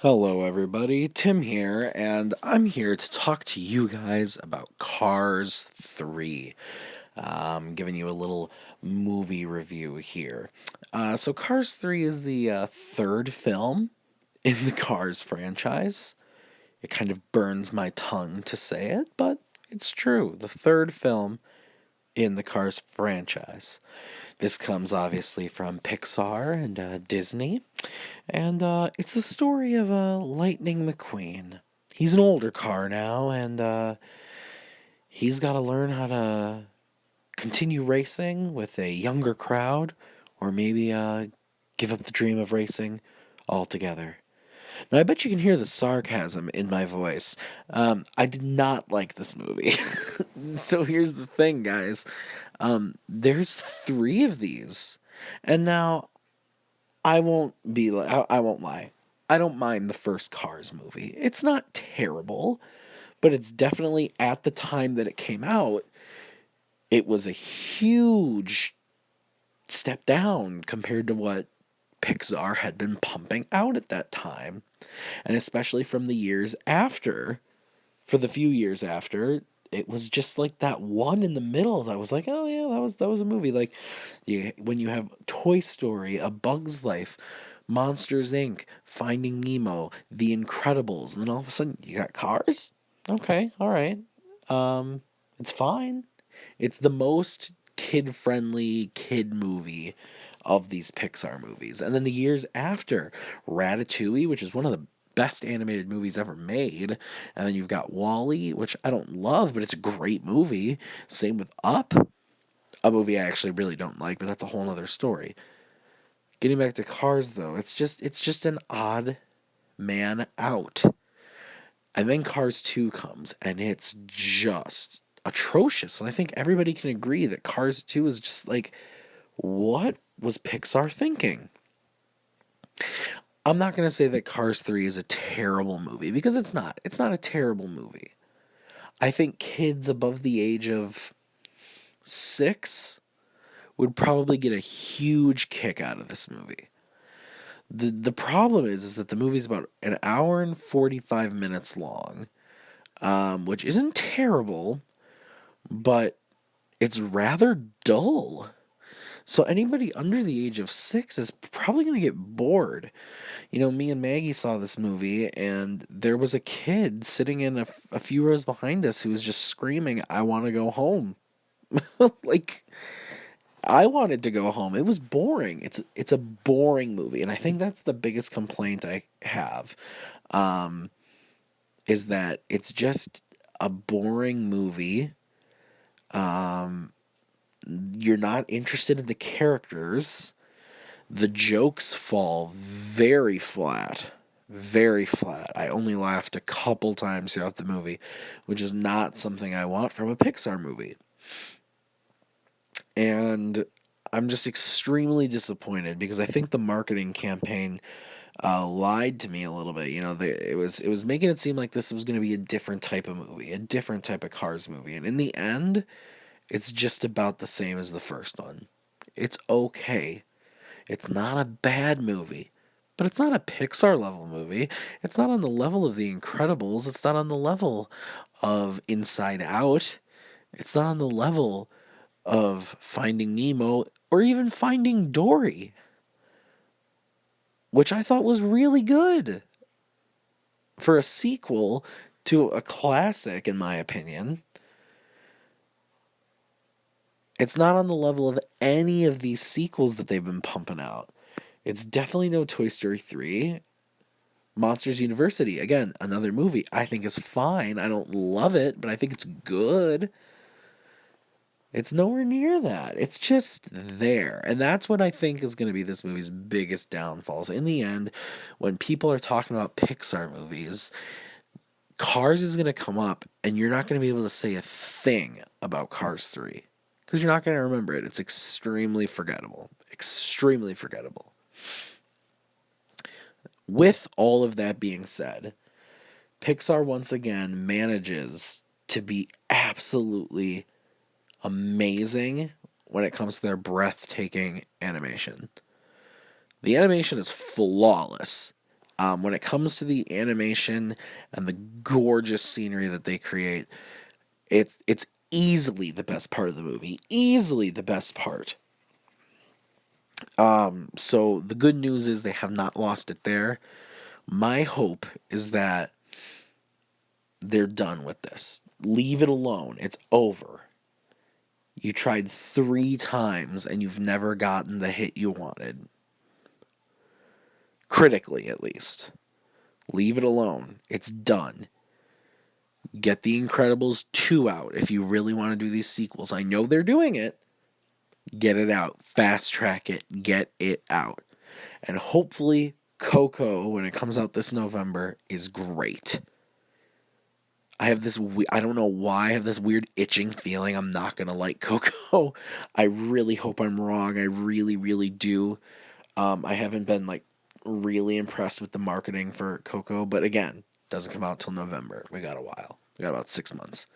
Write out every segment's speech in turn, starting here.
Hello, everybody. Tim here, and I'm here to talk to you guys about Cars 3. Giving you a little movie review here. So, Cars 3 is the third film in the Cars franchise. It kind of burns my tongue to say it, but it's true. The third film in the Cars franchise. This comes obviously from Pixar and Disney, and it's the story of Lightning McQueen. He's an older car now, and he's got to learn how to continue racing with a younger crowd, or maybe give up the dream of racing altogether. Now, I bet you can hear the sarcasm in my voice. I did not like this movie. So here's the thing, guys. There's three of these. And now, I won't lie. I don't mind the first Cars movie. It's not terrible, but it's definitely at the time that it came out, it was a huge step down compared to what Pixar had been pumping out at that time. And especially from the years after, for the few years after, it was just like that one in the middle that was like, oh yeah, that was a movie. Like when you have Toy Story, A Bug's Life, Monsters Inc., Finding Nemo, The Incredibles, and then all of a sudden you got Cars. Okay, all right, it's fine. It's the most kid-friendly kid movie of these Pixar movies. And then the years after, Ratatouille, which is one of the best animated movies ever made. And then you've got Wall-E, which I don't love, but it's a great movie. Same with Up, a movie I actually really don't like, but that's a whole other story. Getting back to Cars though, it's just an odd man out. And then Cars 2 comes and it's just atrocious. And I think everybody can agree that Cars 2 is just like, what was Pixar thinking? I'm not going to say that Cars 3 is a terrible movie because it's not. It's not a terrible movie. I think kids above the age of 6 would probably get a huge kick out of this movie. The problem is that the movie's about an hour and 45 minutes long, which isn't terrible, but it's rather dull. So anybody under the age of 6 is probably going to get bored. You know, me and Maggie saw this movie, and there was a kid sitting in a few rows behind us who was just screaming, I want to go home. Like, I wanted to go home. It was boring. It's a boring movie, and I think that's the biggest complaint I have, um, is that it's just a boring movie. Um, you're not interested in the characters. The jokes fall very flat. Very flat. I only laughed a couple times throughout the movie, which is not something I want from a Pixar movie. And I'm just extremely disappointed because I think the marketing campaign lied to me a little bit. You know, it was making it seem like this was going to be a different type of movie, a different type of Cars movie, and in the end, it's just about the same as the first one. It's okay. It's not a bad movie, but it's not a Pixar level movie. It's not on the level of The Incredibles. It's not on the level of Inside Out. It's not on the level of Finding Nemo or even Finding Dory, which I thought was really good for a sequel to a classic, in my opinion. It's not on the level of any of these sequels that they've been pumping out. It's definitely no Toy Story 3. Monsters University, again, another movie I think is fine. I don't love it, but I think it's good. It's nowhere near that. It's just there. And that's what I think is going to be this movie's biggest downfalls. In the end, when people are talking about Pixar movies, Cars is going to come up, and you're not going to be able to say a thing about Cars 3 because you're not going to remember it. It's extremely forgettable. Extremely forgettable. With all of that being said, Pixar once again manages to be absolutely amazing when it comes to their breathtaking animation. The animation is flawless. When it comes to the animation and the gorgeous scenery that they create, it's easily the best part of the movie. Easily the best part. So the good news is they have not lost it there. My hope is that they're done with this. Leave it alone. It's over. You tried 3 times and you've never gotten the hit you wanted. Critically, at least. Leave it alone. It's done. Get The Incredibles 2 out if you really want to do these sequels. I know they're doing it. Get it out. Fast track it. Get it out. And hopefully, Coco, when it comes out this November, is great. I have this, I don't know why, I have this weird itching feeling I'm not going to like Coco. I really hope I'm wrong. I really, really do. I haven't been, like, really impressed with the marketing for Coco, but again, doesn't come out till November. We got a while. We got about 6 months.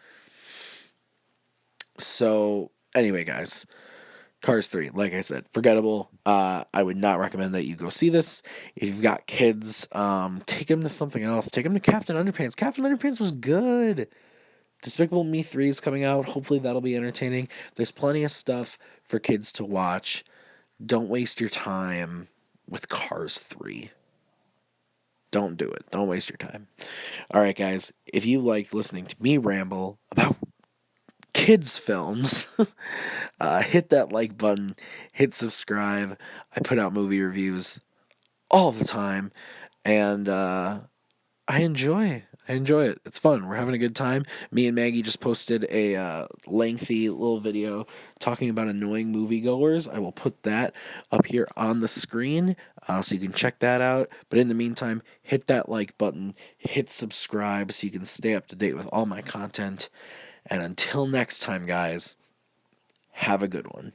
So, anyway, guys, Cars 3, like I said, forgettable. I would not recommend that you go see this. If you've got kids, take them to something else. Take them to Captain Underpants. Captain Underpants was good. Despicable Me 3 is coming out. Hopefully that'll be entertaining. There's plenty of stuff for kids to watch. Don't waste your time with Cars 3. Don't do it. Don't waste your time. All right, guys. If you like listening to me ramble about kids' films, hit that like button, hit subscribe. I put out movie reviews all the time, and I enjoy it. It's fun. We're having a good time. Me and Maggie just posted a lengthy little video talking about annoying moviegoers. I will put that up here on the screen so you can check that out. But in the meantime, hit that like button, hit subscribe so you can stay up to date with all my content. And until next time, guys, have a good one.